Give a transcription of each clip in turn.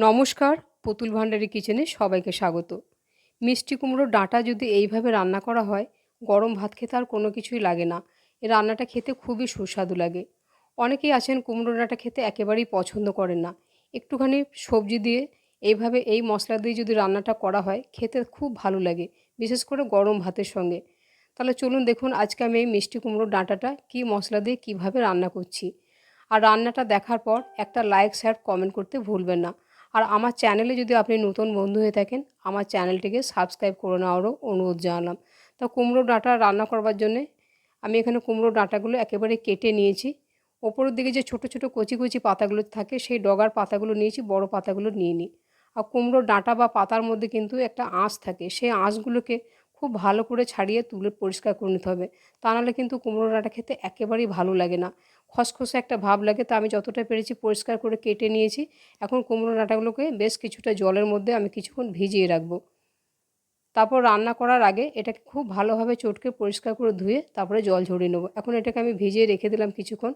নমস্কার, পুতুল ভান্ডারি কিচেনে সবাইকে স্বাগত। মিষ্টি কুমড়োর ডাঁটা যদি এইভাবে রান্না করা হয়, গরম ভাত খেতে আর কোনো কিছুই লাগে না। এই রান্নাটা খেতে খুবই সুস্বাদু লাগে। অনেকেই আছেন কুমড়ো ডাঁটা খেতে একেবারেই পছন্দ করেন না। একটুখানি সবজি দিয়ে এইভাবে এই মশলা দিয়ে যদি রান্নাটা করা হয়, খেতে খুব ভালো লাগে, বিশেষ করে গরম ভাতের সঙ্গে। তাহলে চলুন দেখুন আজকে আমি এই মিষ্টি কুমড়োর ডাঁটাটা কী মশলা দিয়ে কীভাবে রান্না করছি। আর রান্নাটা দেখার পর একটা লাইক, শেয়ার, কমেন্ট করতে ভুলবেন না। আর আমার চ্যানেলে যদি আপনি নতুন বন্ধু হয়ে থাকেন, আমার চ্যানেলটিকে সাবস্ক্রাইব করে নেওয়ারও অনুরোধ জানালাম। তা কুমড়ো ডাঁটা রান্না করবার জন্যে আমি এখানে কুমড়ো ডাঁটাগুলো একেবারে কেটে নিয়েছি। ওপরের দিকে যে ছোটো ছোটো কচি কচি পাতাগুলো থাকে, সেই ডগার পাতাগুলো নিয়েছি, বড় পাতাগুলো নিইনি। আর কুমড়োর ডাঁটা বা পাতার মধ্যে কিন্তু একটা আঁশ থাকে, সেই আঁশগুলোকে খুব ভালো করে ছাড়িয়ে তুলে পরিষ্কার করে নিতে হবে। তা নাহলে কিন্তু কুমড়ো ডাঁটা খেতে একেবারেই ভালো লাগে না, খসখসে একটা ভাব লাগে। তা আমি যতটা পেরেছি পরিষ্কার করে কেটে নিয়েছি। এখন কুমড়ো ডাঁটাগুলোকে বেশ কিছুটা জলের মধ্যে আমি কিছুক্ষণ ভিজিয়ে রাখবো। তারপর রান্না করার আগে এটাকে খুব ভালোভাবে চটকে পরিষ্কার করে ধুয়ে তারপরে জল ঝরিয়ে নেবো। এখন এটাকে আমি ভিজিয়ে রেখে দিলাম কিছুক্ষণ।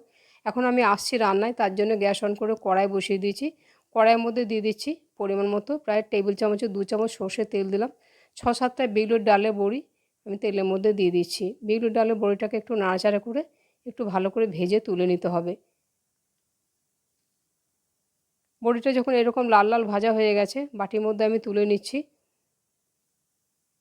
এখন আমি আসছি রান্নায়, তার জন্য গ্যাস অন করে কড়াই বসিয়ে দিয়েছি। কড়াইয়ের মধ্যে দিয়ে দিচ্ছি পরিমাণ মতো প্রায় টেবিল চামচে 2 চামচ সর্ষের তেল দিলাম। 6-7টা বিউলির ডালের বড়ি আমি তেলের মধ্যে দিয়ে দিচ্ছি। বিউলির ডালের বড়িটাকে একটু নাড়াচাড়া করে একটু ভালো করে ভেজে তুলে নিতে হবে। বড়িটা যখন এরকম লাল লাল ভাজা হয়ে গেছে, বাটির মধ্যে আমি তুলে নিচ্ছি।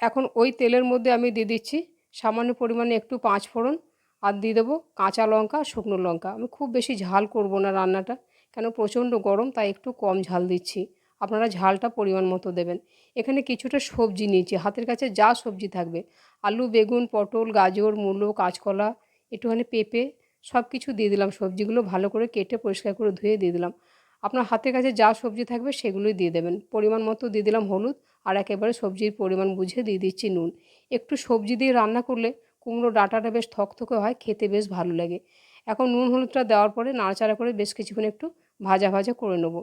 এখন ওই তেলের মধ্যে আমি দিয়ে দিচ্ছি সামান্য পরিমাণে একটু 5 ফোড়ন, আর দিয়ে দেবো কাঁচা লঙ্কা, শুকনো লঙ্কা। আমি খুব বেশি ঝাল করব না রান্নাটা, কেন প্রচণ্ড গরম, তাই একটু কম ঝাল দিচ্ছি। আপনারা ঝালটা পরিমাণ মতো দেবেন। এখানে কিছুটা সবজি নিয়েছি, হাতের কাছে যা সবজি থাকবে, আলু, বেগুন, পটল, গাজর, মূলো, কাঁচকলা, একটুখানি পেঁপে, সব কিছু দিয়ে দিলাম। সবজিগুলো ভালো করে কেটে পরিষ্কার করে ধুয়ে দিয়ে দিলাম। আপনার হাতের কাছে যা সবজি থাকবে সেগুলোই দিয়ে দেবেন। পরিমাণ মতো দিয়ে দিলাম হলুদ, আর একেবারে সবজির পরিমাণ বুঝে দিয়ে দিচ্ছি নুন। একটু সবজি দিয়ে রান্না করলে কুমড়ো ডাঁটাটা বেশ থকথকে হয়, খেতে বেশ ভালো লাগে। এখন নুন হলুদটা দেওয়ার পরে নাড়াচাড়া করে বেশ কিছুক্ষণ একটু ভাজা ভাজা করে নেব।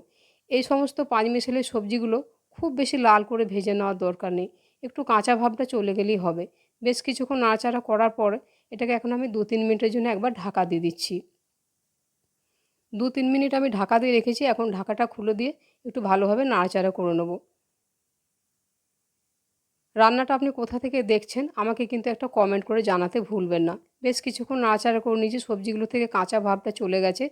এই সমস্ত পাঁচমিশালি সবজিগুলো খুব বেশি লাল করে ভেজে নেওয়ার দরকার নেই, একটু কাঁচা ভাবটা চলে গেলেই হবে। বেশ কিছুক্ষণ নাড়াচাড়া করার পরে এটাকে এখন আমি 2-3 মিনিটের জন্য একবার ঢাকা দিয়ে দিচ্ছি। 2-3 মিনিট আমি ঢাকা দিয়ে রেখেছি। এখন ঢাকাটা খুলে দিয়ে একটু ভালোভাবে নাড়াচাড়া করে নেব। রান্নাটা আপনি কোথা থেকে দেখছেন আমাকে কিন্তু একটা কমেন্ট করে জানাতে ভুলবেন না। বেশ কিছুক্ষণ নাড়াচাড়া করে নিয়েছি, সবজিগুলো থেকে কাঁচা ভাবটা চলে গেছে।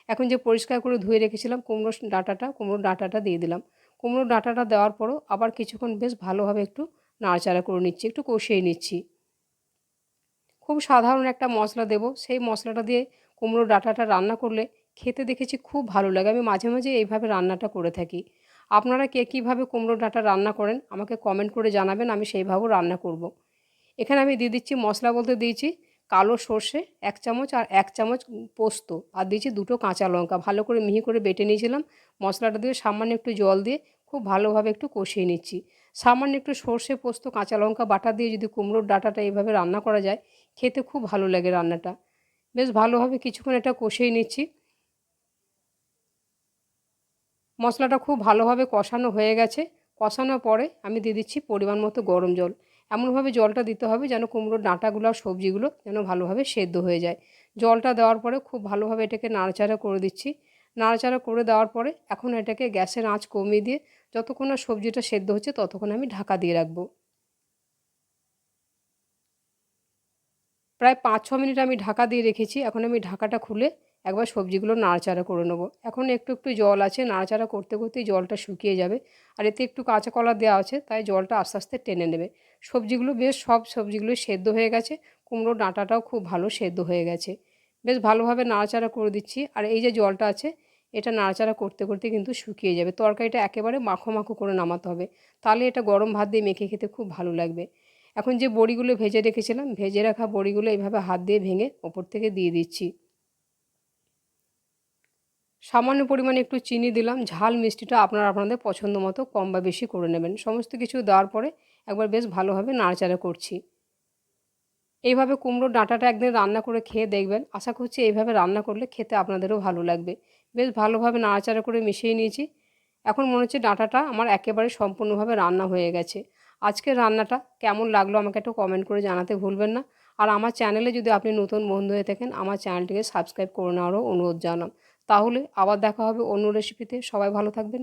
এখন যে পরিষ্কার করে ধুয়ে রেখেছিলাম কুমড়োর ডাঁটাটা দিয়ে দিলাম। কুমড়োর ডাঁটাটা দেওয়ার পরও আবার কিছুক্ষণ বেশ ভালোভাবে একটু নাড়াচাড়া করে নিচ্ছি, একটু কষিয়ে নিচ্ছি। খুব সাধারণ একটা মশলা দেব, সেই মশলাটা দিয়ে কুমড়োর ডাঁটাটা রান্না করলে খেতে দেখেছি খুব ভালো লাগে। আমি মাঝে মাঝে এইভাবে রান্নাটা করে থাকি। আপনারা কে কীভাবে কুমড়োর ডাঁটা রান্না করেন আমাকে কমেন্ট করে জানাবেন, আমি সেইভাবেও রান্না করব। এখানে আমি দিয়ে দিচ্ছি মশলা বলতে দিয়েছি কালো সর্ষে 1 চামচ, আর 1 চামচ পোস্ত, আর দিয়েছি 2টো কাঁচা লঙ্কা। ভালো করে মিহি করে বেটে নিয়েছিলাম। মশলাটা দিয়ে সামান্য একটু জল দিয়ে খুব ভালোভাবে একটু কষিয়ে নিচ্ছি। সামান্য একটু সর্ষে, পোস্ত, কাঁচা লঙ্কা বাটা দিয়ে যদি কুমড়োর ডাঁটাটা এইভাবে রান্না করা যায়, খেতে খুব ভালো লাগে রান্নাটা। বেশ ভালোভাবে কিছুক্ষণ এটা কষিয়ে নিচ্ছি। মশলাটা খুব ভালোভাবে কষানো হয়ে গেছে। কষানোর পরে আমি দিয়ে দিচ্ছি পরিমাণ মতো গরম জল। এমনভাবে জলটা দিতে হবে যেন কুমড়োর ডাঁটাগুলো আর সবজিগুলো যেন ভালোভাবে সেদ্ধ হয়ে যায়। জলটা দেওয়ার পরে খুব ভালোভাবে এটাকে নাড়াচাড়া করে দিচ্ছি। নাড়াচাড়া করে দেওয়ার পরে এখন এটাকে গ্যাসের আঁচ কমিয়ে দিয়ে যতক্ষণ না সবজিটা সেদ্ধ হচ্ছে ততক্ষণ আমি ঢাকা দিয়ে রাখবো। প্রায় 5-6 মিনিট আমি ঢাকা দিয়ে রেখেছি। এখন আমি ঢাকাটা খুলে একবার সবজিগুলো নাড়াচাড়া করে নেবো। এখন একটু একটু জল আছে, নাড়াচাড়া করতে করতেই জলটা শুকিয়ে যাবে। আর এতে একটু কাঁচা কলা দেওয়া আছে, তাই জলটা আস্তে আস্তে টেনে নেবে। সবজিগুলো বেশ সব সবজিগুলোই সেদ্ধ হয়ে গেছে। কুমড়োর ডাঁটাটাও খুব ভালো সেদ্ধ হয়ে গেছে। বেশ ভালোভাবে নাড়াচাড়া করে দিচ্ছি। আর এই যে জলটা আছে, এটা নাড়াচাড়া করতে করতে কিন্তু শুকিয়ে যাবে। তরকারিটা একেবারে মাখো মাখো করে নামাতে হবে, তাহলে এটা গরম ভাত দিয়ে মেখে খেতে খুব ভালো লাগবে। এখন যে বড়িগুলো ভেজে রেখেছিলাম, ভেজে রাখা বড়িগুলো এইভাবে হাত দিয়ে ভেঙে ওপর থেকে দিয়ে দিচ্ছি। সামান্য পরিমাণে একটু চিনি দিলাম। ঝাল মিষ্টিটা আপনারা আপনাদের পছন্দ মতো কম বা বেশি করে নেবেন। সমস্ত কিছু দেওয়ার পরে একবার বেশ ভালোভাবে নাড়াচাড়া করছি। এইভাবে কুমড়োর ডাঁটাটা একদিন রান্না করে খেয়ে দেখবেন। আশা করছি এইভাবে রান্না করলে খেতে আপনাদেরও ভালো লাগবে। বেশ ভালোভাবে নাড়াচাড়া করে মিশিয়ে নিয়েছি। এখন মনে হচ্ছে ডাঁটাটা আমার একেবারে সম্পূর্ণভাবে রান্না হয়ে গেছে। আজকের রান্নাটা কেমন লাগলো আমাকে একটু কমেন্ট করে জানাতে ভুলবেন না। আর আমার চ্যানেলে যদি আপনি নতুন বন্ধু হয়ে থাকেন, আমার চ্যানেলটিকে সাবস্ক্রাইব করে নেওয়ারও অনুরোধ জানালাম। তাহলে আবার দেখা হবে অন্য রেসিপিতে। সবাই ভালো থাকবেন।